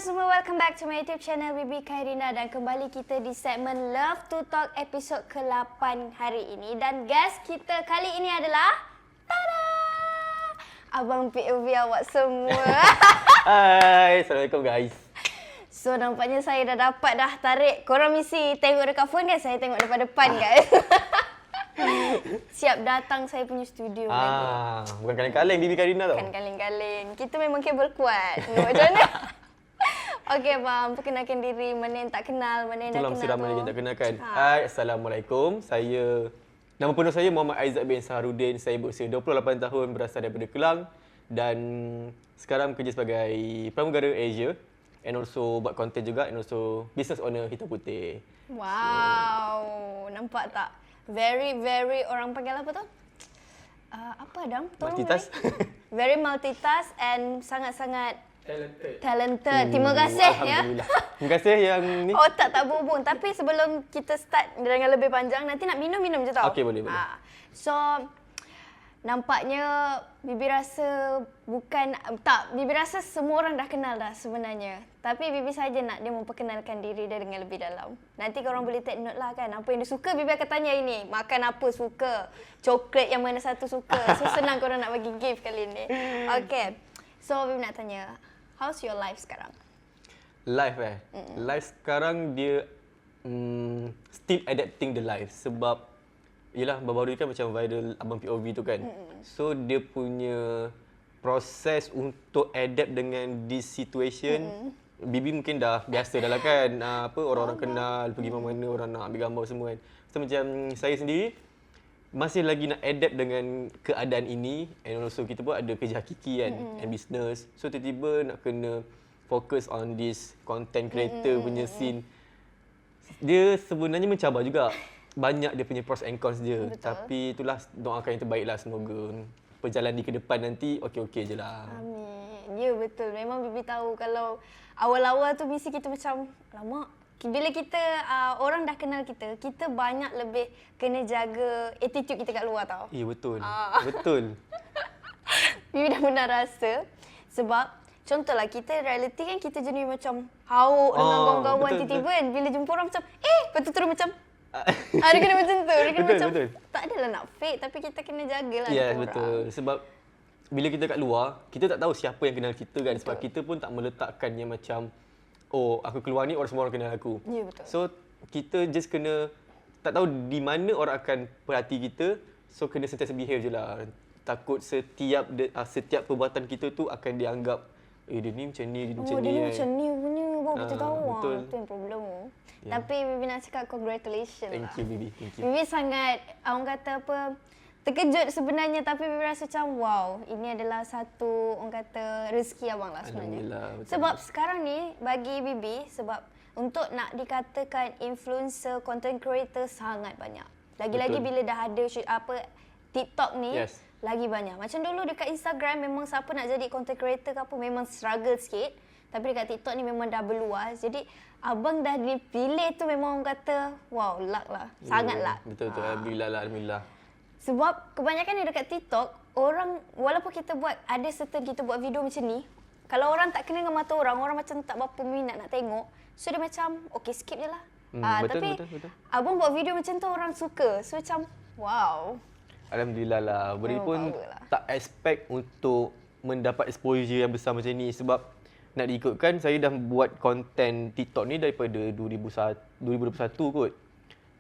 semua, welcome back to my YouTube channel Bibi Khairina dan kembali kita di segmen Love to Talk episod ke-8 hari ini. Dan guest kita kali ini adalah tada! Abang POV awak semua. Hai, Assalamualaikum guys. So nampaknya saya dah dapat tarik. Korang mesti tengok dekat phone kan, saya tengok depan guys. Siap datang saya punya studio lagi. Bukan kaleng-kaleng Bibi Khairina tau. Bukan kaleng-kaleng. Kita memang kabel kuat. Macam mana? Okey bang, perkenalkan diri. Mana yang tak kenal, mana yang dah Itulah kenal mesti ramai tu. yang tak kenalkan. Hai, Assalamualaikum. Nama penuh saya Muhammad Aizat bin Saharudin. Saya berusia 28 tahun, berasal daripada Kelang dan sekarang bekerja sebagai pramugara Asia and also buat content juga and also business owner Hitam Putih. Wow, nampak tak? Very orang panggil apa tu? Apa Dam? Tolong Multitask. Very multitask and sangat-sangat talented. Terima kasih ya. Alhamdulillah. Terima kasih yang ni. Otak tak berhubung. Tapi sebelum kita start dengan lebih panjang, nanti nak minum je tau. Okey, boleh. So, nampaknya Bibi rasa Bibi rasa semua orang dah kenal dah sebenarnya. Tapi Bibi saja nak dia memperkenalkan diri dia dengan lebih dalam. Nanti korang boleh take note lah kan. Apa yang dia suka, Bibi akan tanya ini. Makan apa suka? Coklat yang mana satu suka? So, senang korang nak bagi gift kali ni. Okay. So, Bibi nak tanya, how's your life sekarang? Life Life sekarang dia still adapting the life sebab yelah baru-baru ni kan macam viral Abang POV tu kan. So dia punya proses untuk adapt dengan this situation Bibi mungkin dah biasa dah lah kan. Orang-orang kenal, pergi mana-mana orang nak ambil gambar semua kan. So macam saya sendiri masih lagi nak adapt dengan keadaan ini and also kita pun ada kerja hakiki kan and business. So tiba-tiba nak kena fokus on this content creator punya scene. Dia sebenarnya mencabar juga. Banyak dia punya pros and cons dia. Betul. Tapi itulah doakan yang terbaik lah. Semoga perjalanan di ke depan nanti okey-okey je lah. Amin. Ya betul. Memang Bibi tahu kalau awal-awal tu mesti kita macam lama. Bila kita orang dah kenal kita banyak lebih kena jaga attitude kita kat luar tau. Ya betul. Betul. Bibi dah pernah rasa sebab contohlah kita reality kan kita jenis macam hauk dengan kawan-kawan tiba-tiba kan bila jumpa orang macam lepas tu terus macam dia kena macam tu. Dia kena macam tak adalah nak fake tapi kita kena jagalah Ya, orang. betul. Sebab bila kita kat luar, kita tak tahu siapa yang kenal kita kan. Sebab kita pun tak meletakkannya macam aku keluar ni semua orang kenal aku. Ya, betul. So kita just kena tak tahu di mana orang akan perhati kita. So kena sentiasa behave je lah. Takut setiap perbuatan kita tu akan dianggap dia ni macam ni, dia macam ni. Dia ni macam ni punya baru kita tahu. Betul. Itu yang problem. Tapi Bibi nak cakap congratulations lah. Thank you Bibi. Thank you. Bibi sangat orang kata apa terkejut sebenarnya tapi Bibi rasa macam wow, ini adalah satu orang kata rezeki abang lah sebenarnya. Betul. Sebab sekarang ni bagi Bibi sebab untuk nak dikatakan influencer, content creator sangat banyak. Lagi-lagi bila dah ada TikTok ni lagi banyak. Macam dulu dekat Instagram memang siapa nak jadi content creator ke apa memang struggle sikit. Tapi dekat TikTok ni memang dah berluas. Jadi abang dah dipilih tu memang orang kata wow, luck lah. Sangat luck. Betul. Alhamdulillah. Sebab kebanyakan ni dekat TikTok, orang walaupun kita kita buat video macam ni, kalau orang tak kena dengan mata orang macam tak berapa minat nak tengok. So dia macam, okay skip je lah. Tapi abang buat video macam tu orang suka. So macam, wow. Alhamdulillah lah. Beri pun tak expect untuk mendapat exposure yang besar macam ni. Sebab nak diikutkan, saya dah buat konten TikTok ni daripada 2021 kot.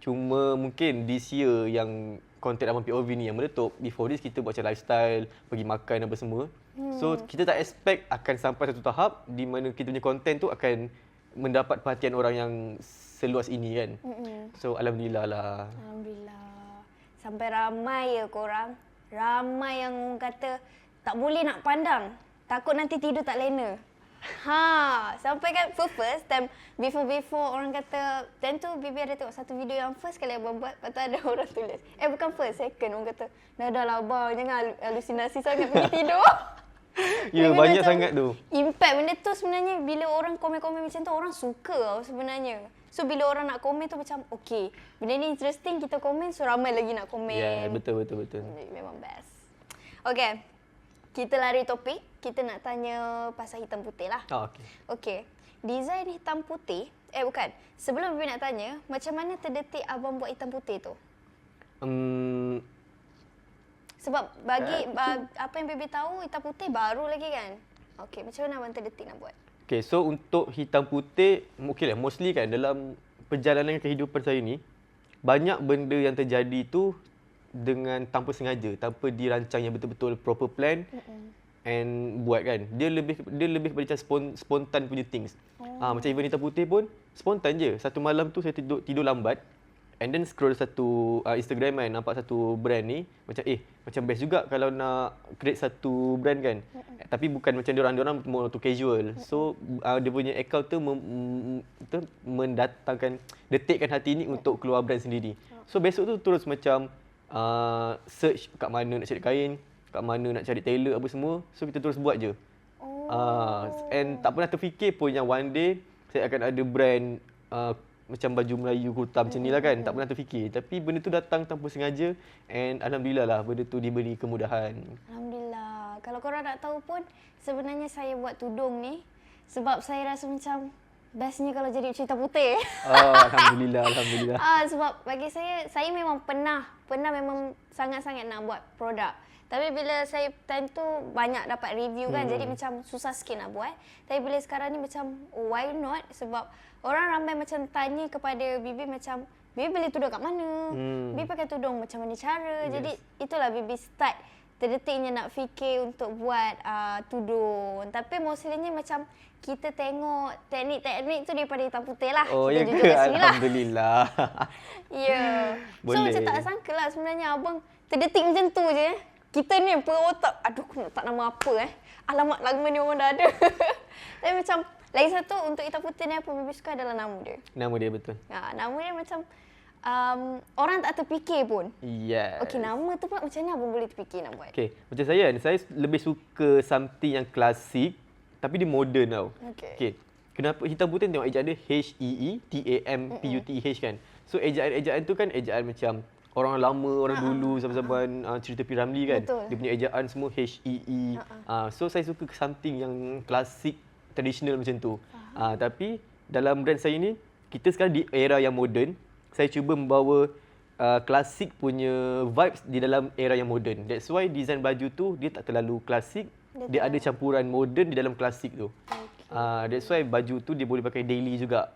Cuma mungkin this year yang konten Abang POV ni yang meletup. Before this kita buat macam lifestyle, pergi makan apa semua. So kita tak expect akan sampai satu tahap di mana kita punya konten tu akan mendapat perhatian orang yang seluas ini kan. So alhamdulillah lah. Alhamdulillah. Sampai ramai korang. Ramai yang kata tak boleh nak pandang. Takut nanti tidur tak lena. Sampai kan first time before orang kata time tu Bibi ada tengok satu video yang first kali abang buat. Lepas tu ada orang tulis bukan first, second orang kata dah lah abang jangan halusinasi sangat pergi tidur. Ya banyak sangat tu. Impact benda tu sebenarnya bila orang komen-komen macam tu orang suka sebenarnya. So bila orang nak komen tu macam okay, benda ni interesting kita komen so ramai lagi nak komen. Ya betul. Memang best. Okay. Kita lari topik. Kita nak tanya pasal hitam putih lah. Okey. Okey. design hitam putih, bukan. Sebelum Bibi nak tanya, macam mana terdetik abang buat hitam putih tu? Sebab bagi apa yang Bibi tahu, hitam putih baru lagi kan? Okey, macam mana abang terdetik nak buat? Okay, so untuk hitam putih, mostly kan dalam perjalanan kehidupan saya ni, banyak benda yang terjadi tu dengan tanpa sengaja, tanpa dirancang yang betul-betul proper plan and buat kan. Dia lebih kepada macam spontan punya things. Macam event hitam putih pun spontan je. Satu malam tu saya tidur lambat and then scroll satu Instagram kan, nampak satu brand ni macam best juga kalau nak create satu brand kan. Tapi bukan macam diorang more to casual. So dia punya account tu mendatangkan, detikkan hati ni untuk keluar brand sendiri. So besok tu terus macam search kat mana nak cari kain, kat mana nak cari tailor apa semua. So kita terus buat je. And tak pernah terfikir pun yang one day saya akan ada brand macam baju Melayu, kurta macam ni lah kan. Tak pernah terfikir. Tapi benda tu datang tanpa sengaja and alhamdulillah lah benda tu diberi kemudahan. Alhamdulillah. Kalau korang nak tahu pun, sebenarnya saya buat tudung ni sebab saya rasa macam bestnya kalau jadi cerita putih. Alhamdulillah, alhamdulillah. Sebab bagi saya memang pernah memang sangat-sangat nak buat produk. Tapi bila saya time tu banyak dapat review kan, jadi macam susah sikit nak buat. Tapi bila sekarang ni macam why not? Sebab orang ramai macam tanya kepada Bibi macam, Bibi beli tudung kat mana? Bibi pakai tudung macam mana cara? Jadi itulah Bibi start terdetiknya nak fikir untuk buat tudung. Tapi mostlynya macam kita tengok teknik-teknik tu daripada hitam putih lah. Oh ya ke? Alhamdulillah. Ya. So macam tak sangka lah sebenarnya abang terdetik macam tu je. Kita ni otak, aduh aku nak tak nama apa alamat lama ni orang dah ada. Tapi macam lagi satu untuk hitam putih ni apa Bibi suka adalah nama dia. Nama dia betul. Nama dia macam orang tak terfikir pun. Yes. Okey, nama tu pula macam mana abang boleh terfikir nak buat? Okey, macam saya kan, saya lebih suka something yang klasik tapi dia modern tau. Okey. Kenapa hitam putih tengok ejaan dia HEETAMPUTEH kan. So ejaan tu kan ejaan macam orang lama, orang dulu zaman-zaman cerita P. Ramlee kan. Betul. Dia punya ejaan semua HEE. So saya suka something yang klasik, tradisional macam tu. Tapi dalam brand saya ni, kita sekarang di era yang moden. Saya cuba membawa klasik punya vibes di dalam era yang moden. That's why design baju tu dia tak terlalu klasik. Dia ada campuran moden di dalam klasik tu. That's why baju tu dia boleh pakai daily juga.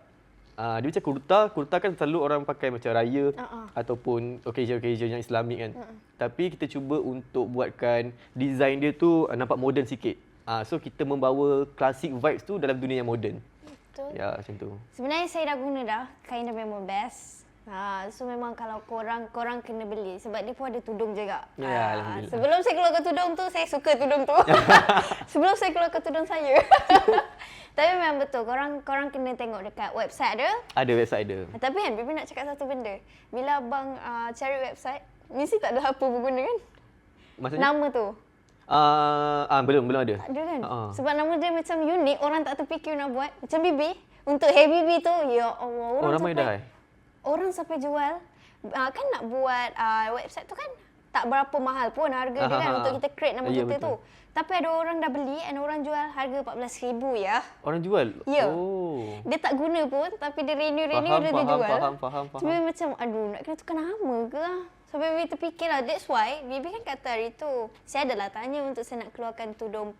Dia macam kurta kan selalu orang pakai macam raya ataupun occasion-occasion yang Islamik kan. Tapi kita cuba untuk buatkan design dia tu nampak moden sikit. So kita membawa klasik vibes tu dalam dunia yang moden. Betul. Ya, macam tu. Sebenarnya saya dah guna dah kain dah memang best. So memang kalau korang kena beli sebab dia pun ada tudung juga. Ya, alhamdulillah. Sebelum saya keluarkan tudung tu, saya suka tudung tu. Sebelum saya keluarkan tudung saya. Tapi memang betul, korang kena tengok dekat website ada. Ada website ada. Tapi kan, Bibi nak cakap satu benda. Bila abang cari website, mesti tak ada apa berguna kan? Maksudnya? Nama tu. Belum ada. Ada kan? Sebab nama dia macam unik, orang tak terfikir nak buat. Macam Bibi, untuk Hey Bibi tu, ya Allah. Orang ramai dah. Orang sampai jual. Kan nak buat website tu kan tak berapa mahal pun harga dia kan untuk kita create nama kita tu. Tapi ada orang dah beli dan orang jual harga 14,000 ya. Orang jual? Ya. Oh. Dia tak guna pun tapi dia renew dia jual. Faham. Tapi macam aduh nak kena tukar nama ke? Sampai Bibi terfikirlah. That's why Bibi kan kata hari tu, saya adalah tanya untuk saya nak keluarkan tudung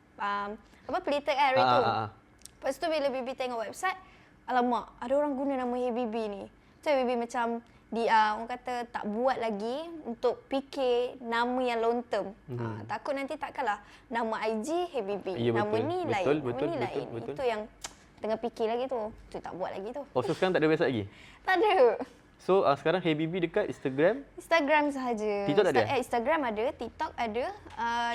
pelita hari tu. Lepas tu bila Bibi tengok website, alamak ada orang guna nama Hey Bibi ni. So Bibi macam orang kata tak buat lagi untuk fikir nama yang long term. Takut nanti takkanlah nama IG Hey Bibi. Ya, nama ni lain. Betul. Itu yang tengah fikir lagi tu. Tu tak buat lagi tu. Oh, so sekarang tak ada website lagi? Tak ada. So sekarang Hey Bibi dekat Instagram? Instagram sahaja. TikTok tak ada? Instagram ada, TikTok ada,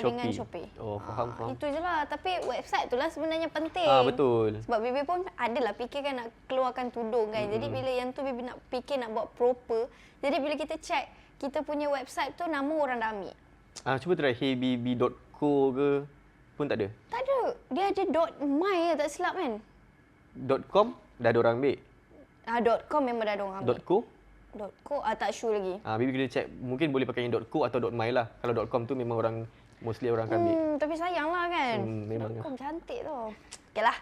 dengan Shopee. Oh, faham. Itu je lah. Tapi website tu lah sebenarnya penting. Betul. Sebab Bibi pun adalah fikir kan nak keluarkan tudung kan. Jadi bila yang tu Bibi nak fikir nak buat proper. Jadi bila kita check, kita punya website tu nama orang dah ambil. Cuba try heybibi.co ke pun tak ada? Tak ada. Dia ada .my tak silap kan? .com dah ada orang ambil. .com memang dah ada orang ambil. .co? .co tak sure lagi. Bibi kena check, mungkin boleh pakai yang .co atau .my lah. Kalau .com tu memang orang mostly orang akan ambil. Tapi sayang lah kan. Memang. Kau cantik tu. Okay lah.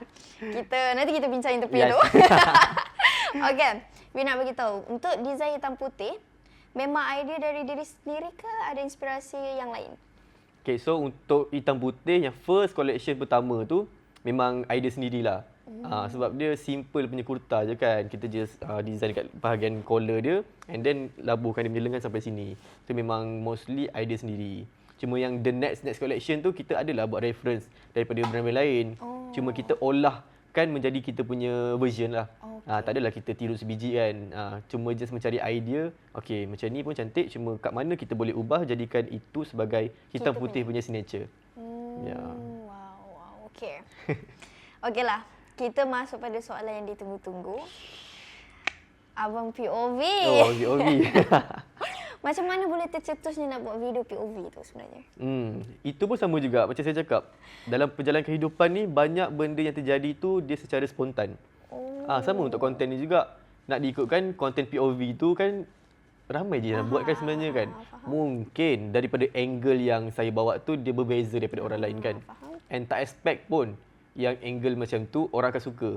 Nanti kita bincang interview Yes. tu. Okay. Bi nak beritahu. Untuk design hitam putih, memang idea dari diri sendiri ke ada inspirasi yang lain? Okay, so untuk hitam putih yang first collection pertama tu memang idea sendirilah. Sebab dia simple punya kurta je kan. Kita just design kat bahagian collar dia and then labuhkan dia punya lengan sampai sini. So memang mostly idea sendiri. Cuma yang the next collection tu kita adalah buat reference daripada brand lain. Cuma kita olahkan menjadi kita punya version lah. Tak adalah kita tiru sebiji kan. Cuma just mencari idea. Okay, macam ni pun cantik. Cuma kat mana kita boleh ubah jadikan itu sebagai hitam Kita putih punya signature. Wow. Okay. Okay lah. Kita masuk pada soalan yang ditunggu-tunggu. Abang POV. Oh, POV. Macam mana boleh tercetusnya nak buat video POV tu sebenarnya? Itu pun sama juga macam saya cakap. Dalam perjalanan kehidupan ni banyak benda yang terjadi tu dia secara spontan. Sama untuk konten ni juga. Nak diikutkan konten POV tu kan ramai je yang buat kan sebenarnya kan. Mungkin daripada angle yang saya bawa tu dia berbeza daripada orang lain kan. And tak expect pun yang angle macam tu orang akan suka.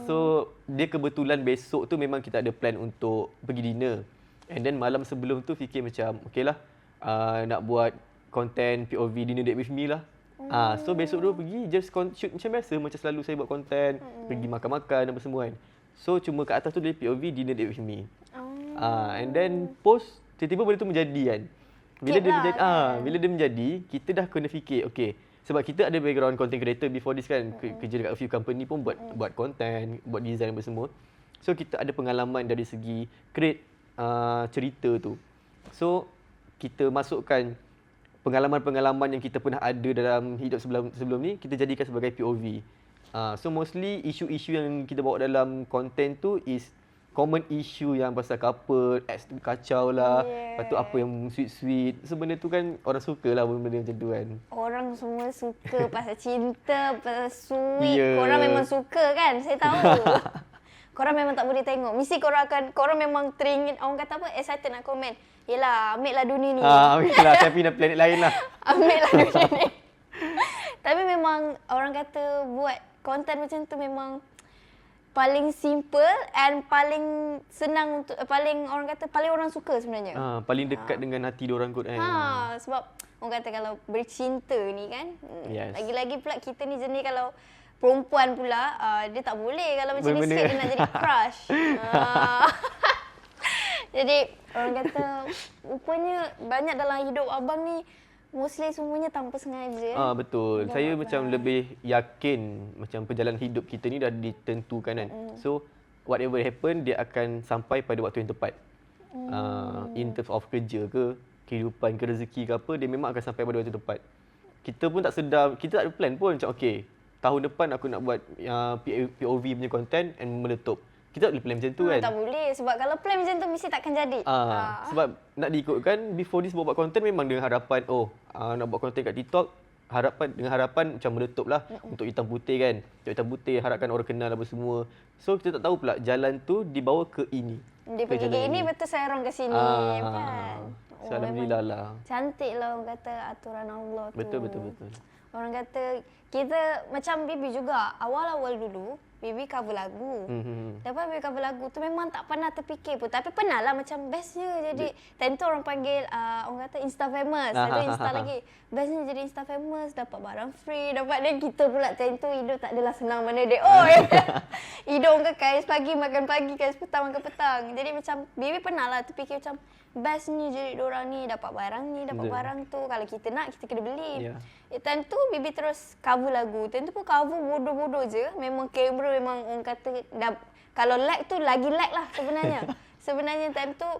So dia kebetulan besok tu memang kita ada plan untuk pergi dinner. And then malam sebelum tu fikir macam okey lah nak buat konten POV dinner date with me lah. So besok tu pergi just shoot macam biasa macam selalu saya buat konten, pergi makan-makan apa semua kan. So cuma kat atas tu dia POV dinner date with me. And then post tiba-tiba benda tu menjadi kan. Bila dia menjadi, kita dah kena fikir okey sebab kita ada background content creator before this kan. Kerja dekat a few company pun buat content, buat design apa semua. So kita ada pengalaman dari segi create cerita tu. So kita masukkan pengalaman-pengalaman yang kita pernah ada dalam hidup sebelum ni kita jadikan sebagai POV. So mostly isu-isu yang kita bawa dalam konten tu is common issue yang pasal couple, ex tu kacau lah. Lepas tu apa yang sweet-sweet. So benda tu kan orang suka lah benda macam tu kan. Orang semua suka pasal cinta, pasal sweet. Korang memang suka kan? Saya tahu. Korang memang tak boleh tengok. Mesti korang memang teringin, orang kata apa, excited nak komen. Yelah, ambil lah dunia ni. Ambil lah, saya pindah planet lain lah. Ambil lah dunia ni. Tapi memang orang kata buat konten macam tu memang paling simple and paling senang untuk, paling orang suka sebenarnya. Paling dekat dengan hati diorang kot kan. Sebab orang kata kalau bercinta ni kan, Yes. lagi-lagi pula kita ni jenis kalau perempuan pula, dia tak boleh kalau macam ni sikit dia nak jadi crush. Jadi orang kata rupanya banyak dalam hidup abang ni mostly semuanya tanpa sengaja. Betul. Saya macam lebih yakin macam perjalanan hidup kita ni dah ditentukan kan. So whatever happen dia akan sampai pada waktu yang tepat. In terms of kerja ke, kehidupan ke, rezeki ke apa, dia memang akan sampai pada waktu tepat. Kita pun tak sedar, kita tak ada plan pun macam okey, tahun depan aku nak buat POV punya content and meletup. Kita tak boleh plan macam tu kan. Tak boleh sebab kalau plan macam tu mesti takkan jadi. Sebab nak diikutkan before this buat content memang dengan harapan nak buat content kat TikTok dengan harapan macam meletup lah untuk hitam putih kan. Untuk hitam putih harapkan orang kenal apa semua. So kita tak tahu pula jalan tu dibawa ke ini. Dia pergi ke ini betul saya orang ke sini kan. So, alhamdulillah lah. Cantik lah orang kata aturan Allah tu. Betul. Orang kata kita macam Bibi juga awal-awal dulu Bibi cover lagu. Lepas Bibi cover lagu tu memang tak pernah terfikir pun. Tapi pernah lah macam bestnya jadi tentu orang panggil orang kata Insta famous. Ada Insta lagi. Bestnya jadi Insta famous, dapat barang free, dapat dia kita pula tentu hidup tak adalah senang mana dia. Hidung ke kais pagi makan pagi, kais petang makan petang. Jadi macam Bibi pernah lah terfikir macam bestnya jadi diorang ni dapat barang ni, dapat barang tu. Kalau kita nak kita kena beli. Tentu Bibi terus cover lagu. Tentu pun cover bodoh-bodoh je. Memang kamera memang orang kata kalau lag tu lagi lag lah sebenarnya. Sebenarnya time tu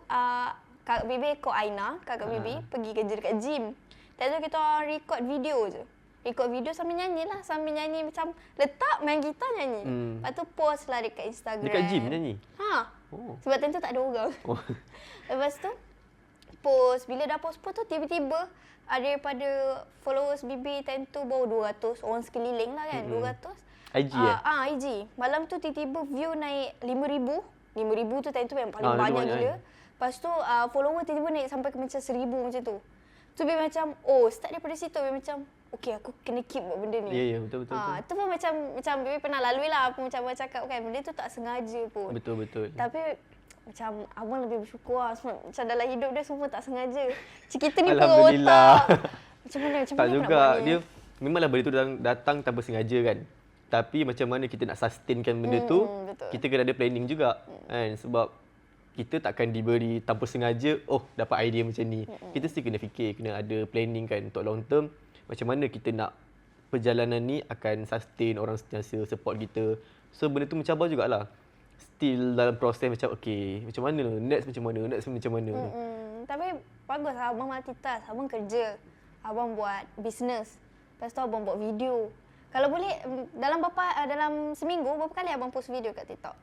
Kak Bibi ikut Aina, kakak Bibi pergi kerja dekat gym. Time tu kita orang record video je. Record video sambil nyanyi lah. Sambil nyanyi macam letak main gitar nyanyi. Lepas tu post lah dekat Instagram. Dekat gym nyanyi? Sebab time tu tak ada orang. Lepas tu post. Bila dah post tu tiba-tiba daripada followers Bibi time tu baru 200. Orang sekeliling lah kan. 200. IG IG. Malam tu tiba-tiba view naik 5,000. 5,000 tu time tu memang paling banyak gila. Lepas tu follower tiba-tiba naik sampai ke macam 1,000 macam tu. So Bibi macam, start daripada situ Bibi macam, okay aku kena keep buat benda ni. Ya, betul. Itu pun macam Bibi pernah lalui lah. Aku macam abang cakap kan, benda tu tak sengaja pun. Betul. Tapi macam abang lebih bersyukur lah. Sebab macam dalam hidup dia semua tak sengaja. Macam kita ni pun otak. Macam mana tak juga. nak buat ni? Dia memanglah benda tu datang tanpa sengaja kan. Tapi macam mana kita nak sustainkan benda tu, betul. kita kena ada planning juga. Kan? Sebab kita takkan diberi tanpa sengaja, dapat idea macam ni. Kita mesti kena fikir, kena ada planning kan untuk long term. Macam mana kita nak perjalanan ni akan sustain, orang sentiasa support kita. So benda tu mencabar jugalah. Still dalam proses macam macam mana, next macam mana. Tapi bagus lah, abang multitask. Abang kerja, abang buat business. Lepas tu abang buat video. Kalau boleh, dalam seminggu, berapa kali abang post video kat TikTok?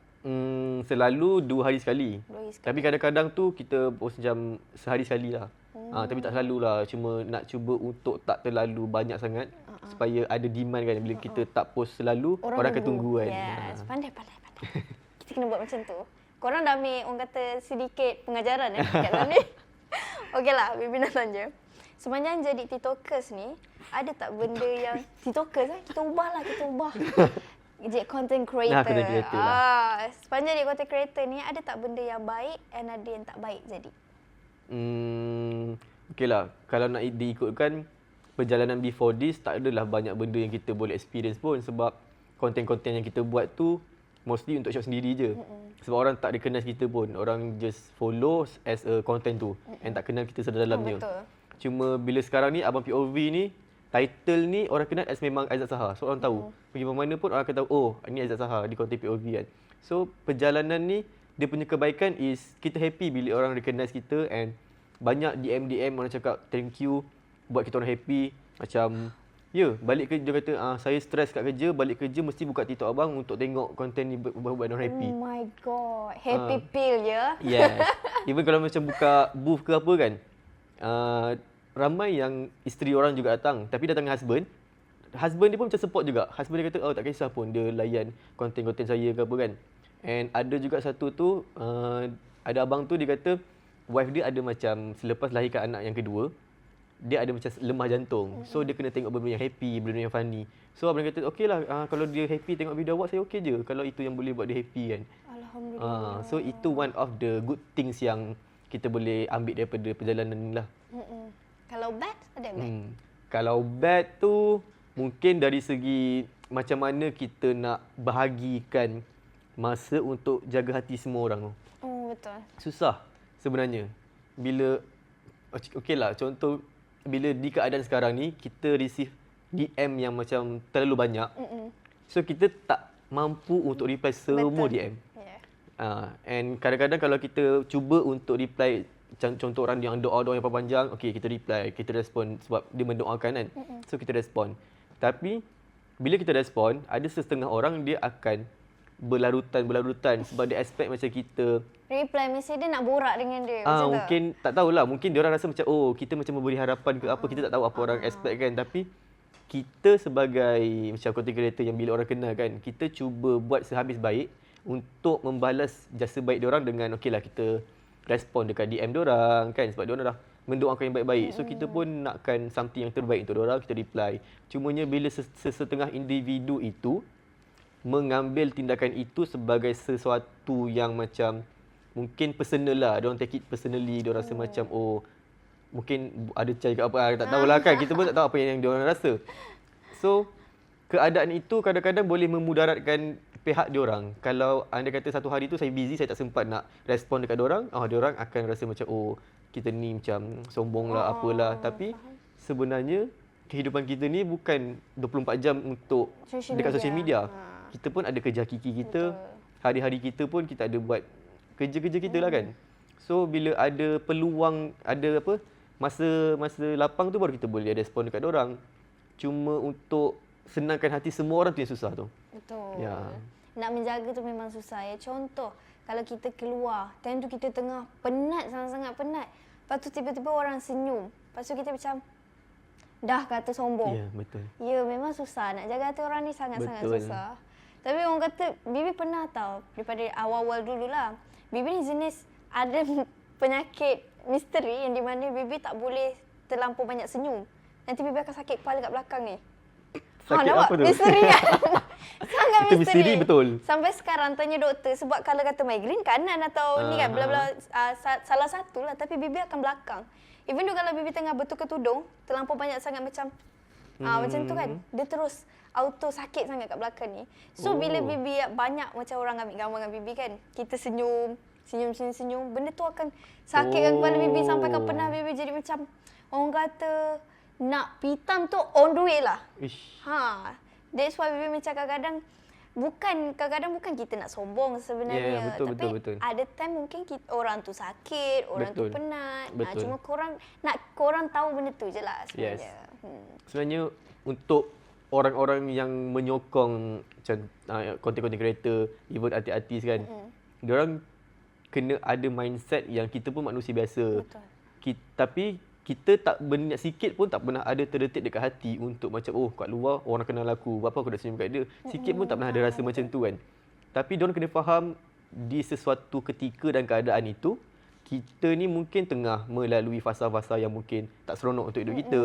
Selalu 2 hari sekali. Tapi kadang-kadang tu kita post macam sehari sekali lah. Tapi tak selalu lah. Cuma nak cuba untuk tak terlalu banyak sangat. Supaya ada demand kan. Bila kita tak post selalu, orang akan tunggu kan. Yes, pandai. Kita kena buat macam tu. Korang dah ambil, orang kata, sedikit pengajaran kat dalam ni. Okeylah, Bibi nak tanya. Sepanjang jadi TikTokers ni, ada tak benda yang TikTokers kita ubah. Jadi content creator. Content creator lah. Sepanjang jadi content creator ni, ada tak benda yang baik dan ada yang tak baik jadi? Okeylah, kalau nak diikutkan perjalanan before this, tak adalah banyak benda yang kita boleh experience pun. Sebab konten-konten yang kita buat tu mostly untuk shop sendiri je. Sebab orang tak recognize kita pun. Orang just follow as a content tu and tak kenal kita sedalamnya. Betul. Cuma bila sekarang ni Abang POV ni, title ni orang kenal as memang Aizat Sahar. So orang tahu. Pergi mana pun orang akan tahu, ini Aizat Sahar di konten POV kan. So perjalanan ni, dia punya kebaikan is kita happy bila orang recognize kita and banyak DM orang cakap thank you buat kita orang happy. Macam balik kerja dia kata saya stres kat kerja, balik kerja mesti buka TikTok abang untuk tengok konten ni buat orang happy. Oh my god, happy pill ya. Yes. Even kalau macam buka booth ke apa kan, ramai yang isteri orang juga datang tapi datang dengan husband. Husband dia pun macam support juga. Husband dia kata tak kisah pun dia layan konten-konten saya ke apa kan. And ada juga satu tu ada abang tu dia kata wife dia ada macam selepas lahirkan anak yang kedua, dia ada macam lemah jantung. So dia kena tengok benda yang happy, benda yang funny. So abang kata okeylah kalau dia happy tengok video awak saya okey je kalau itu yang boleh buat dia happy kan. Alhamdulillah. So itu one of the good things yang kita boleh ambil daripada perjalanan ni lah. Kalau bad, ada bad? Kalau bad tu mungkin dari segi macam mana kita nak bahagikan masa untuk jaga hati semua orang tu. Betul. Susah sebenarnya. Bila okeylah contoh bila di keadaan sekarang ni kita receive DM yang macam terlalu banyak. So kita tak mampu untuk reply semua DM. And kadang-kadang kalau kita cuba untuk reply contoh orang yang doa-doa yang panjang, kita reply, kita respon sebab dia mendoakan kan. So kita respon. Tapi bila kita respon, ada setengah orang dia akan berlarutan sebab dia expect macam kita reply message dia nak borak dengan dia macam mungkin tak tahulah, mungkin dia orang rasa macam kita macam memberi harapan ke apa, kita tak tahu apa orang expect kan. Tapi kita sebagai macam content creator yang bila orang kenal kan, kita cuba buat sehabis baik untuk membalas jasa baik dia orang dengan kita respon dekat DM dia orang kan, sebab dia orang dah mendoakan yang baik-baik. So kita pun nakkan something yang terbaik untuk dia orang, kita reply. Cumanya bila sesetengah individu itu mengambil tindakan itu sebagai sesuatu yang macam mungkin personal lah, dia orang take it personally, dia orang rasa macam mungkin ada cari ke apa, tak tahulah kan, kita pun tak tahu apa yang dia orang rasa. So keadaan itu kadang-kadang boleh memudaratkan pihak diorang. Kalau anda kata satu hari tu saya busy, saya tak sempat nak respon dekat diorang, diorang akan rasa macam kita ni macam sombong lah apalah. Tapi sebenarnya kehidupan kita ni bukan 24 jam untuk dekat social media. Kita pun ada kerja hakiki kita. Hari-hari kita pun kita ada buat kerja-kerja kita lah kan. So bila ada peluang, ada masa lapang tu baru kita boleh respon dekat diorang. Cuma untuk senangkan hati semua orang tu yang susah tu. Betul. Nak menjaga tu memang susah ya. Contoh, kalau kita keluar, time tu kita tengah penat, sangat-sangat penat. Lepas tu tiba-tiba orang senyum. Lepas tu kita macam dah kata sombong. Ya, betul. Ya, memang susah. Nak jaga hati orang ni sangat-sangat susah. Tapi orang kata, Bibi pernah tahu daripada awal-awal dululah. Bibi ni jenis ada penyakit misteri yang di mana Bibi tak boleh terlampau banyak senyum, nanti bibi akan sakit kepala kat belakang ni. Sakit apa tu? Misteri kan? Sangat Itu misteri. misteri betul. Sampai sekarang tanya doktor sebab kalau kata migraine kanan atau ni kan bla-bla salah satu lah, tapi bibi akan belakang. Even tu kalau bibi tengah betul ke tudung, terlampau banyak sangat macam macam tu kan, dia terus auto sakit sangat kat belakang ni. So bila bibi banyak macam orang ambil gambar dengan bibi kan, kita senyum, benda tu akan sakitkan kepala bibi sampai kan pernah bibi jadi macam orang kata nak pitam tu on the way lah. Ish. That's why bibi macam kadang-kadang bukan kita nak sombong sebenarnya, betul. ada time mungkin orang tu sakit, orang tu penat. Cuma korang tahu benda tu je lah sebenarnya. Sebenarnya untuk orang-orang yang menyokong macam content creator, even artis-artis kan, diorang kena ada mindset yang kita pun manusia biasa. Betul. Tapi kita tak berniat sikit pun tak pernah ada terdetik dekat hati untuk macam kat luar orang kenal aku, apa aku nak senyum kat dia. Sikit pun tak pernah ada rasa macam tu kan. Tapi diorang kena faham di sesuatu ketika dan keadaan itu, kita ni mungkin tengah melalui fasa-fasa yang mungkin tak seronok untuk hidup kita.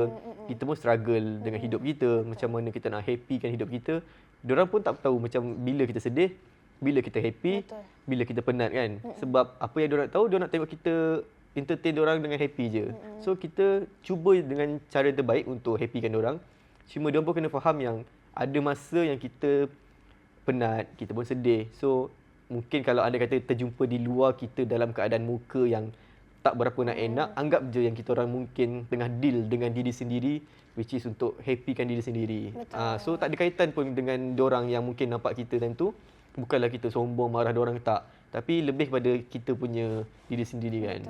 Kita pun struggle dengan hidup kita, macam mana kita nak happykan hidup kita. Diorang pun tak tahu macam bila kita sedih, bila kita happy, bila kita penat kan. Sebab apa yang diorang tahu, diorang nak tengok kita entertain diorang dengan happy je. So kita cuba dengan cara terbaik untuk happykan diorang. Cuma diorang pun kena faham yang ada masa yang kita penat, kita pun sedih. So mungkin kalau anda kata terjumpa di luar kita dalam keadaan muka yang tak berapa nak enak, anggap je yang kita orang mungkin tengah deal dengan diri sendiri, which is untuk happykan diri sendiri. So tak ada kaitan pun dengan diorang yang mungkin nampak kita time tu. Bukanlah kita sombong, marah diorang, tak. Tapi lebih pada kita punya diri sendiri kan.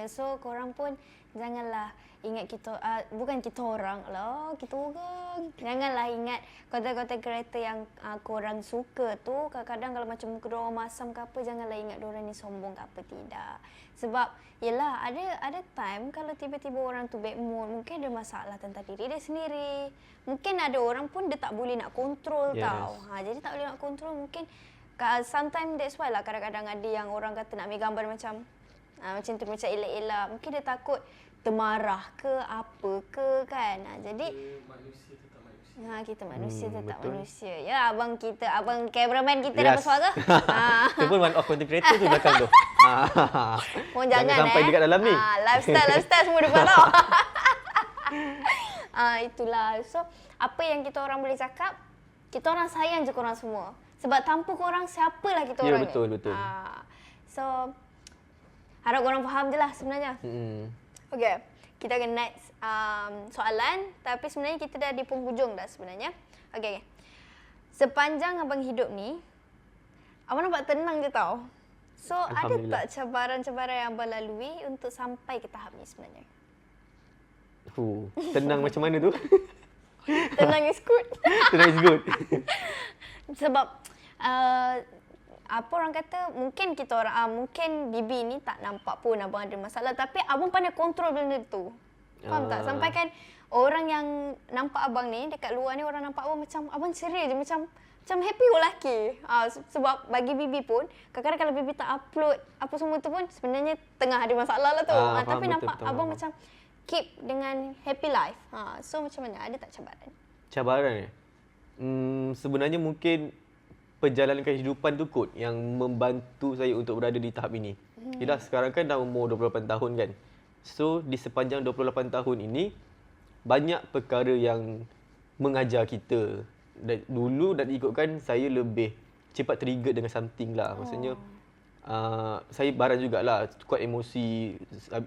So korang pun janganlah ingat kita, bukan kita orang lah, kita orang. Janganlah ingat konten-konten kreator yang korang suka tu, kadang-kadang kalau macam muka diorang masam ke apa, janganlah ingat diorang ni sombong ke apa, tidak. Sebab yelah ada time kalau tiba-tiba orang tu bad mood, mungkin ada masalah tentang diri dia sendiri. Mungkin ada orang pun dia tak boleh nak kontrol tau. Jadi tak boleh nak kontrol, mungkin sometimes that's why lah kadang-kadang ada yang orang kata nak ambil gambar macam tu, macam elak-elak. Mungkin dia takut termarah ke apa ke kan. Jadi manusia tetap manusia. Kita manusia tetap manusia. Ya, abang cameraman kita dapat suara. Itu pun one of content creator tu belakang tu. Jangan sampai dekat dalam ni. Lifestyle semua depan tau. Itulah. So, apa yang kita orang boleh cakap, kita orang sayang je korang semua. Sebab tanpa korang, siapalah kita orang ni. Ya, betul. So, harap korang faham je lah sebenarnya. Okay, kita ke next soalan. Tapi sebenarnya kita dah di penghujung dah sebenarnya. Okay. Sepanjang abang hidup ni, abang nampak tenang je tau. So, ada tak cabaran-cabaran yang abang lalui untuk sampai ke tahap ni sebenarnya? Tenang macam mana tu? Tenang is good. Tenang is good. Sebab apa orang kata, mungkin kita orang mungkin Bibi ni tak nampak pun abang ada masalah, tapi abang pandai kontrol benda tu. Faham tak? Sampai kan orang yang nampak abang ni dekat luar ni, orang nampak abang macam abang ceria je, macam happy go lucky. Sebab bagi Bibi pun kadang-kadang kalau Bibi tak upload apa semua tu pun sebenarnya tengah ada masalah lah tu. Tapi nampak abang macam keep dengan happy life. So macam mana? Ada tak cabaran? Cabaran sebenarnya mungkin perjalanan kehidupan tu kot yang membantu saya untuk berada di tahap ini. Yelah, sekarang kan dah umur 28 tahun kan. So di sepanjang 28 tahun ini banyak perkara yang mengajar kita. Dulu dan ikutkan saya lebih cepat trigger dengan something lah. Maksudnya saya barang jugalah kuat emosi,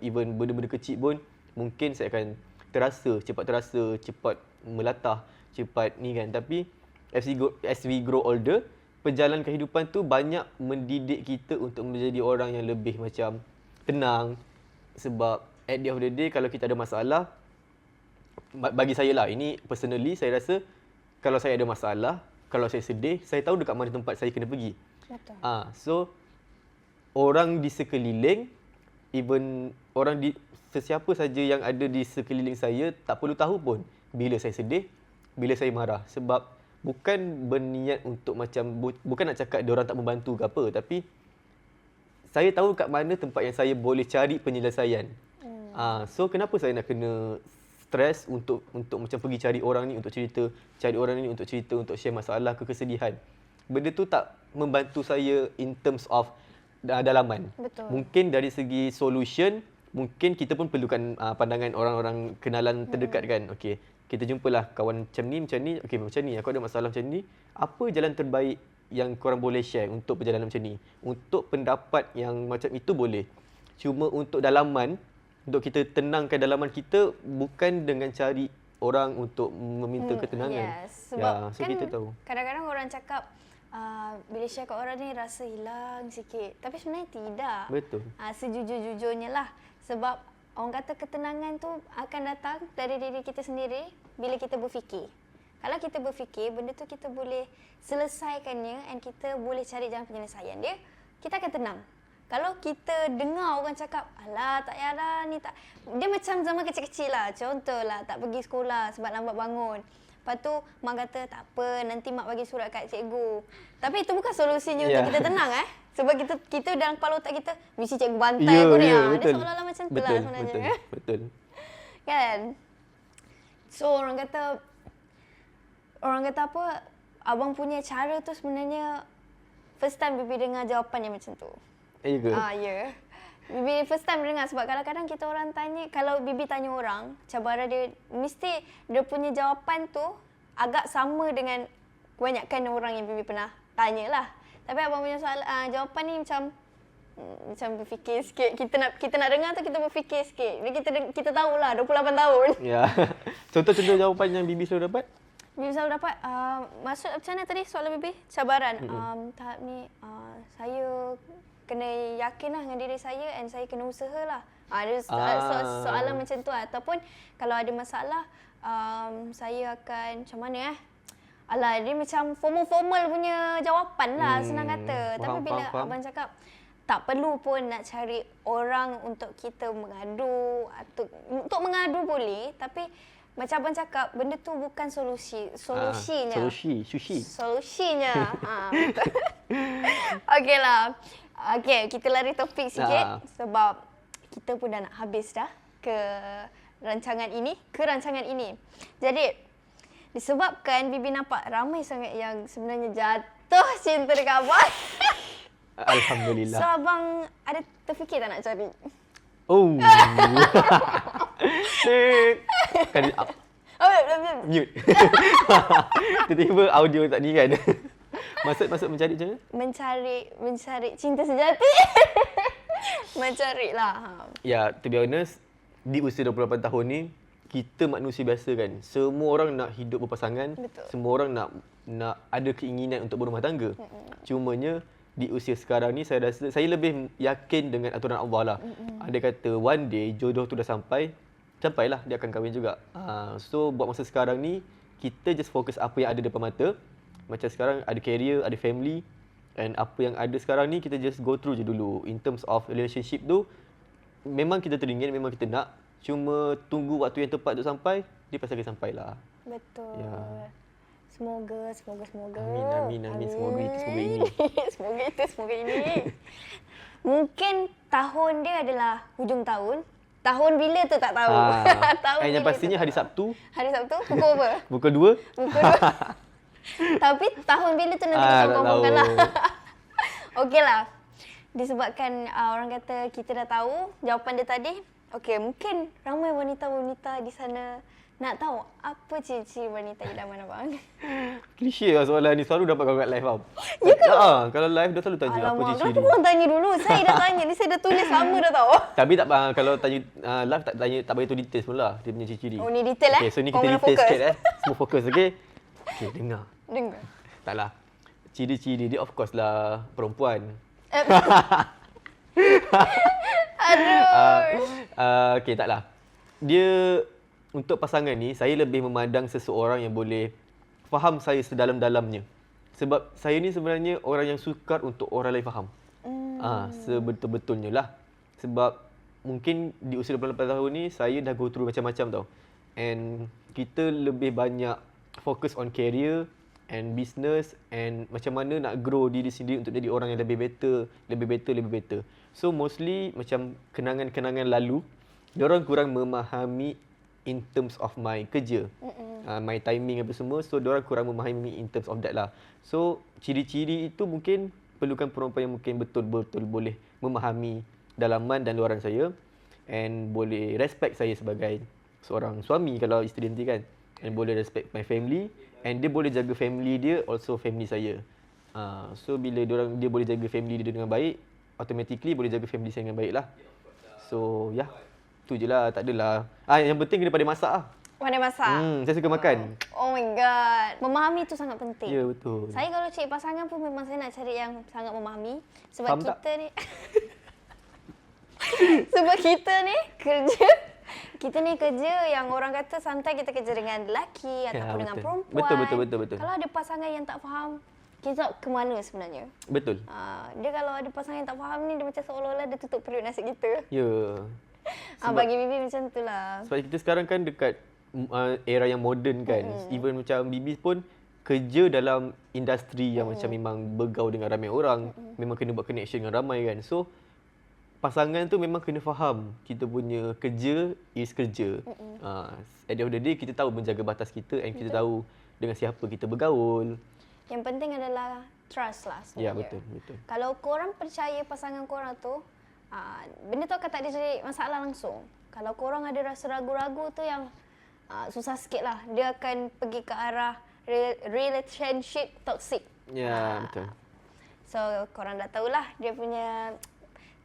even benda-benda kecil pun mungkin saya akan cepat terasa, cepat melatah, cepat ni kan. Tapi as we grow older, perjalanan kehidupan tu banyak mendidik kita untuk menjadi orang yang lebih macam tenang. Sebab at the end of the day, kalau kita ada masalah, bagi saya lah, ini personally saya rasa kalau saya ada masalah, kalau saya sedih, saya tahu dekat mana tempat saya kena pergi. Betul. So orang di sekeliling, even sesiapa saja yang ada di sekeliling saya tak perlu tahu pun bila saya sedih, bila saya marah. Sebab bukan berniat untuk macam, bukan nak cakap diorang tak membantu ke apa, tapi saya tahu kat mana tempat yang saya boleh cari penyelesaian. So kenapa saya nak kena stres untuk macam pergi cari orang ni untuk cerita, cari orang ni untuk cerita, untuk share masalah kesedihan. Benda tu tak membantu saya in terms of dalaman. Betul. Mungkin dari segi solution, mungkin kita pun perlukan pandangan orang-orang kenalan terdekat kan. Okey, kita jumpalah kawan macam ni, okey macam ni, aku ada masalah macam ni. Apa jalan terbaik yang korang boleh share untuk perjalanan macam ni? Untuk pendapat yang macam itu boleh. Cuma untuk dalaman, untuk kita tenangkan dalaman kita bukan dengan cari orang untuk meminta ketenangan. Yes, sebab so kan kita tahu. kadang-kadang orang cakap bila share kat orang ni rasa hilang sikit. Tapi sebenarnya tidak. Betul. Sejujur-jujurnya lah. Sebab orang kata ketenangan tu akan datang dari diri kita sendiri bila kita berfikir. Kalau kita berfikir, benda tu kita boleh selesaikannya and kita boleh cari jalan penyelesaian dia, kita akan tenang. Kalau kita dengar orang cakap, alah tak payah dah ni tak. Dia macam zaman kecil-kecil lah. Contohlah tak pergi sekolah sebab lambat bangun. Lepas tu mak kata tak apa, nanti mak bagi surat kat cikgu. Tapi itu bukan solusinya untuk kita tenang Sebab kita dalam kepala otak kita, mesti cikgu bantai aku ni. Dia seolah-olah macam tu lah sebenarnya. Betul. Kan? So orang kata apa, abang punya cara tu sebenarnya first time Bibi dengar jawapan yang macam tu. Ya ke? Ya. Bibi first time dengar sebab kadang-kadang kita orang tanya, kalau Bibi tanya orang, cabaran dia mesti dia punya jawapan tu agak sama dengan kebanyakan orang yang Bibi pernah tanya lah. Tapi abang punya jawapan ni macam berfikir sikit. Kita nak dengar tu kita berfikir sikit. Kita tahulah 28 tahun. Ya. Contoh-contoh jawapan yang Bibi selalu dapat? Bibi selalu dapat, maksud macam mana tadi soalan Bibi? Cabaran. Tahap ni saya kena yakin lah dengan diri saya and saya kena usaha lah. Ada soalan macam tu lah. Ataupun kalau ada masalah, saya akan macam mana Alah, dia macam formal punya jawapan lah, senang kata. Tapi bila abang cakap, tak perlu pun nak cari orang untuk kita mengadu. Untuk mengadu boleh, tapi macam abang cakap, benda tu bukan solusinya. Solusinya. Okeylah. Okey, kita lari topik sikit sebab kita pun dah nak habis dah ke rancangan ini. Jadi, disebabkan Bibi nampak ramai sangat yang sebenarnya jatuh cinta dekat abang. Alhamdulillah. So, abang ada terfikir tak nak cari? Oh. Mute. Tiba-tiba audio tak ni kan. Maksud mencari macam mana? Mencari cinta sejati. Mencarilah. Ya, to be honest, di usia 28 tahun ni, kita manusia biasa kan. Semua orang nak hidup berpasangan. Betul. Semua orang nak ada keinginan untuk berumah tangga. Cumanya di usia sekarang ni saya rasa saya lebih yakin dengan aturan Allah lah. Ada kata one day jodoh tu dah sampailah dia akan kahwin juga. So buat masa sekarang ni kita just fokus apa yang ada depan mata. Macam sekarang ada career, ada family, and apa yang ada sekarang ni kita just go through je dulu. In terms of relationship tu memang kita teringin, memang kita nak. Cuma tunggu waktu yang tepat tu sampai, dia pasti akan sampailah. Betul. Ya. Semoga. Amin. Semoga itu, semoga ini. Semoga ini. Mungkin tahun dia adalah hujung tahun. Tahun bila tu tak tahu. Yang pastinya hari Sabtu. Hari Sabtu pukul apa? Pukul 2. Pukul 2. Tapi tahun bila tu nanti kita confirmkan lah. Okeylah. Disebabkan orang kata kita dah tahu jawapan dia tadi. Okey, mungkin ramai wanita-wanita di sana nak tahu apa ciri-ciri wanita idaman abang. Klise lah soalan ni, selalu dapat kat live tau. Ya ke? Kalau live dah selalu tanya apa ciri-ciri. Kenapa korang tanya dulu? Saya dah tanya ni, saya dah tulis lama dah tahu. Tapi tak kalau tanya live tak bagi tu details pun lah dia punya ciri-ciri. Oh, ni detail Okay, so ni kita detail sikit Semua fokus okey. Okey, dengar. Taklah. Ciri-ciri dia of course lah perempuan. Aduh. Okey, taklah. Dia untuk pasangan ni, saya lebih memandang seseorang yang boleh faham saya sedalam-dalamnya. Sebab saya ni sebenarnya orang yang sukar untuk orang lain faham. Sebetul-betulnya lah. Sebab mungkin di usia 28 tahun ni, saya dah go through macam-macam tau. And kita lebih banyak fokus on career and business and macam mana nak grow diri sendiri untuk jadi orang yang lebih better. So mostly macam kenangan-kenangan lalu, diorang kurang memahami in terms of my kerja. My timing apa semua. So, diorang kurang memahami in terms of that lah. So, ciri-ciri itu mungkin perlukan perempuan yang mungkin betul-betul boleh memahami dalaman dan luaran saya and boleh respect saya sebagai seorang suami kalau isteri nanti kan. And boleh respect my family and dia boleh jaga family dia, also family saya. So, bila dia boleh jaga family dia dengan baik, automatically boleh jaga family saya dengan baik lah. So, ya. Tu je lah, tak adalah. Yang penting kena pandai masak lah. Pandai masak? Saya suka makan. Oh my god. Memahami tu sangat penting. Ya, betul. Saya kalau cari pasangan pun memang saya nak cari yang sangat memahami. Sebab Faham kita tak? ni... Sebab kita ni kerja... Kita ni kerja yang orang kata santai kita kerja dengan lelaki ataupun dengan perempuan. Betul. Kalau ada pasangan yang tak faham, kita ke mana sebenarnya? Betul. Dia kalau ada pasangan yang tak faham ni, dia macam seolah-olah dia tutup perut nasi kita. Ya. Bagi Bibi macam tu lah. Sebab kita sekarang kan dekat era yang moden kan. Even macam Bibi pun kerja dalam industri yang macam memang bergaul dengan ramai orang. Memang kena buat connection dengan ramai kan. So, pasangan tu memang kena faham kita punya kerja is kerja. At the end of the day, kita tahu menjaga batas kita and kita tahu dengan siapa kita bergaul. Yang penting adalah trust lah sebenarnya. Ya, betul. Kalau korang percaya pasangan korang tu, benda tu akan tak ada jadi masalah langsung. Kalau korang ada rasa ragu-ragu tu yang susah sikit lah. Dia akan pergi ke arah relationship toxic. Ya, betul. So, korang dah tahulah dia punya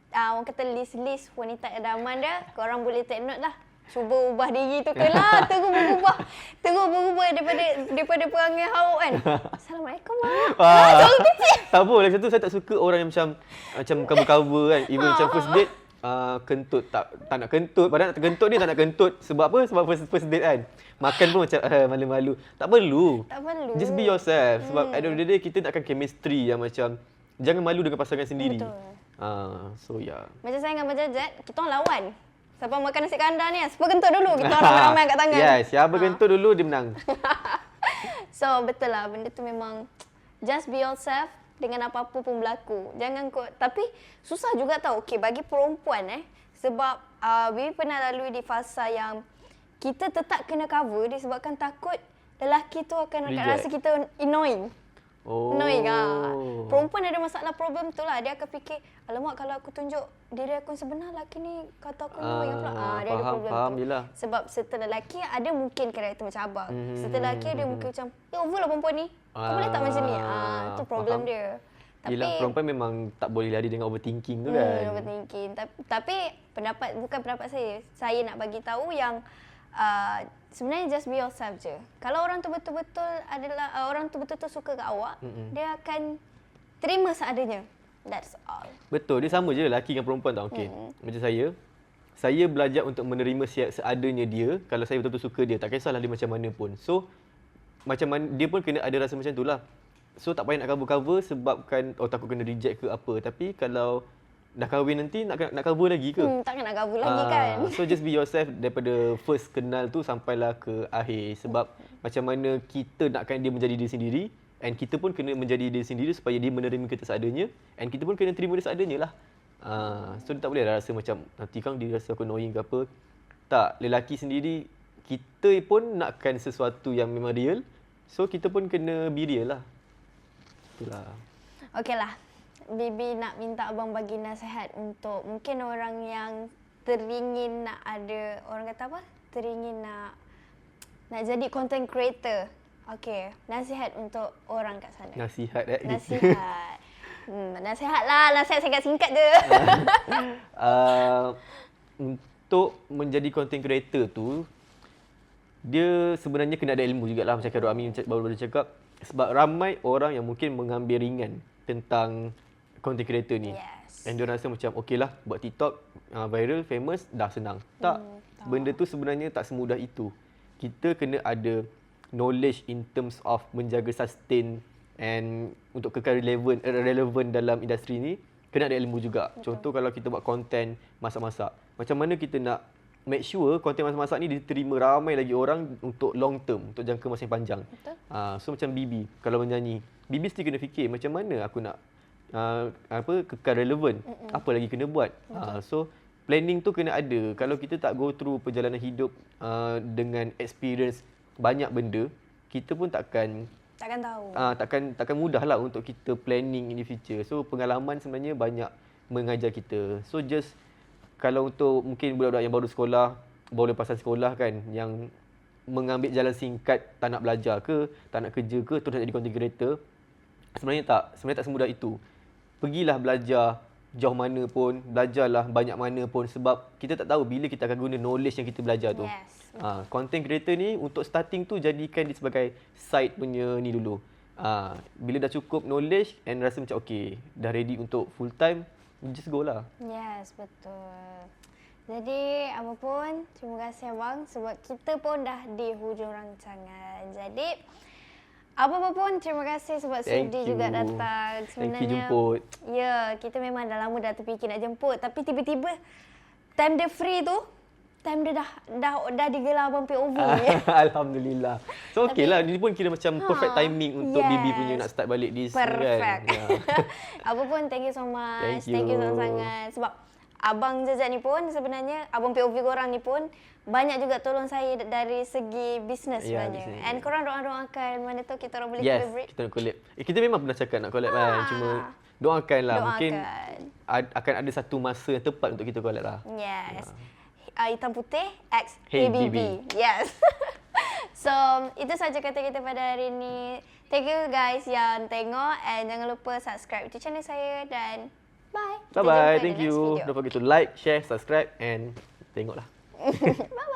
orang kata list-list wanita idaman dia. Korang boleh take note lah. Cuba ubah diri tu ke lah. Tunggu berubah daripada perangai hauk kan. Assalamualaikum, Mak. Tak apa, lagi satu saya tak suka orang yang macam cover-cover kan. Even macam first date, kentut tak nak kentut. Padahal nak kentut ni tak nak kentut. Sebab apa? Sebab first date kan. Makan pun macam malu-malu. Tak perlu. Just be yourself. Sebab at the end of the day, kita nakkan chemistry yang macam jangan malu dengan pasangan sendiri. Betul. So yeah. Macam saya dengan Abang Jajat, kita orang lawan. Siapa makan nasi kandar ni, siapa kentut dulu. Kita orang ramai kat tangan. Yes, siapa kentut dulu dia menang. So betul lah, benda tu memang just be yourself dengan apa-apa pun berlaku. Jangan tapi susah juga tau. Okay, bagi perempuan sebab Bibi pernah lalui di fasa yang kita tetap kena cover disebabkan takut lelaki tu akan rasa kita annoying. Annoying Perempuan ada masalah problem tu lah. Dia akan fikir, alamak kalau aku tunjuk diri aku sebenar, lelaki ni kata aku annoying pula. Dia ada problem faham tu. Yelah. Sebab serta lelaki ada mungkin karakter macam abang. Serta lelaki ada mungkin macam, over lah perempuan ni. Kau boleh tak macam ni? Itu problem dia. Tapi, yelah, perempuan memang tak boleh lari dengan overthinking tu kan. Overthinking. Tapi bukan pendapat saya nak bagi tahu yang sebenarnya just be yourself je. Kalau orang tu betul-betul adalah orang tu betul-betul suka kat awak, dia akan terima seadanya. That's all. Betul, dia sama je lelaki dengan perempuan tau. Okey. Macam saya belajar untuk menerima seadanya dia. Kalau saya betul-betul suka dia, tak kisahlah dia macam mana pun. So, macam mana dia pun kena ada rasa macam itulah. So, tak payah nak cover-cover sebabkan takut kena reject ke apa. Tapi kalau dah kahwin nanti nak cover lagi ke? Takkan nak cover lagi kan? So just be yourself daripada first kenal tu sampailah ke akhir. Sebab macam mana kita nakkan dia menjadi diri sendiri and kita pun kena menjadi diri sendiri supaya dia menerima kita seadanya and kita pun kena terima dia seadanya lah. So dia tak boleh rasa macam nanti kan dia rasa aku annoying ke apa. Tak, lelaki sendiri kita pun nakkan sesuatu yang memang real. So kita pun kena be real lah. Itulah. Okeylah. Bibi nak minta abang bagi nasihat untuk mungkin orang yang teringin nak ada, orang kata apa? Teringin nak jadi content creator. Okey, nasihat untuk orang kat sana. Nasihat Nasihat. Nasihat lah, nasihat singkat-singkat je. Untuk menjadi content creator tu, dia sebenarnya kena ada ilmu jugalah macam Kak Amin baru-baru cakap. Sebab ramai orang yang mungkin mengambil ringan tentang content creator ni. Yes. And dia rasa macam okeylah buat TikTok viral, famous, dah senang. Tak. Benda tu sebenarnya tak semudah itu. Kita kena ada knowledge in terms of menjaga sustain and untuk kekal relevan dalam industri ni, kena ada ilmu juga. Betul. Contoh kalau kita buat konten masak-masak, macam mana kita nak make sure konten masak-masak ni diterima ramai lagi orang untuk long term, untuk jangka masa yang panjang. Betul. So macam Bibi kalau menyanyi, Bibi mesti kena fikir macam mana aku nak kekal relevan. Apa lagi kena buat. So planning tu kena ada. Kalau kita tak go through perjalanan hidup dengan experience banyak benda, kita pun takkan tahu. Takkan mudah lah untuk kita planning in the future. So pengalaman sebenarnya banyak mengajar kita. So just kalau untuk mungkin budak-budak yang baru sekolah, baru lepasan sekolah kan, yang mengambil jalan singkat, tak nak belajar ke, tak nak kerja ke, terus nak jadi content creator, sebenarnya tak semudah itu. Pergilah belajar jauh mana pun, belajarlah banyak mana pun, sebab kita tak tahu bila kita akan guna knowledge yang kita belajar tu. Yes. Content creator ni untuk starting tu jadikan dia sebagai side punya ni dulu. Bila dah cukup knowledge and rasa macam okay, dah ready untuk full time, just go lah. Yes, betul. Jadi apa pun, terima kasih abang sebab kita pun dah di hujung rancangan. Jadi apa pun terima kasih sebab sudi juga datang. Sebenarnya, thank you jemput. Ya, kita memang dah lama dah terfikir nak jemput, tapi tiba-tiba time dia free tu, time dia dah digelar abang POV. Alhamdulillah. So okeylah, ni pun kira macam perfect timing untuk Bibi punya nak start balik di sini kan. Perfect. Apa pun thank you so much. Thank you sangat-sangat sebab Abang Jajat ni pun sebenarnya, abang POV korang ni pun banyak juga tolong saya dari segi bisnes sebenarnya. Business. And korang doakan mana tu kita orang boleh collaborate. Yes, kita nak collab. Kita memang pernah cakap nak collab kan. Cuma doakanlah. Mungkin akan ada satu masa yang tepat untuk kita collab lah. Yes. Hitam Putih X Hey ABB. Bibi. Yes. So, itu saja kata kita pada hari ini. Thank you guys yang tengok and jangan lupa subscribe to channel saya dan bye. Bye-bye. Thank you. Don't forget to like, share, subscribe and tengoklah. Bye.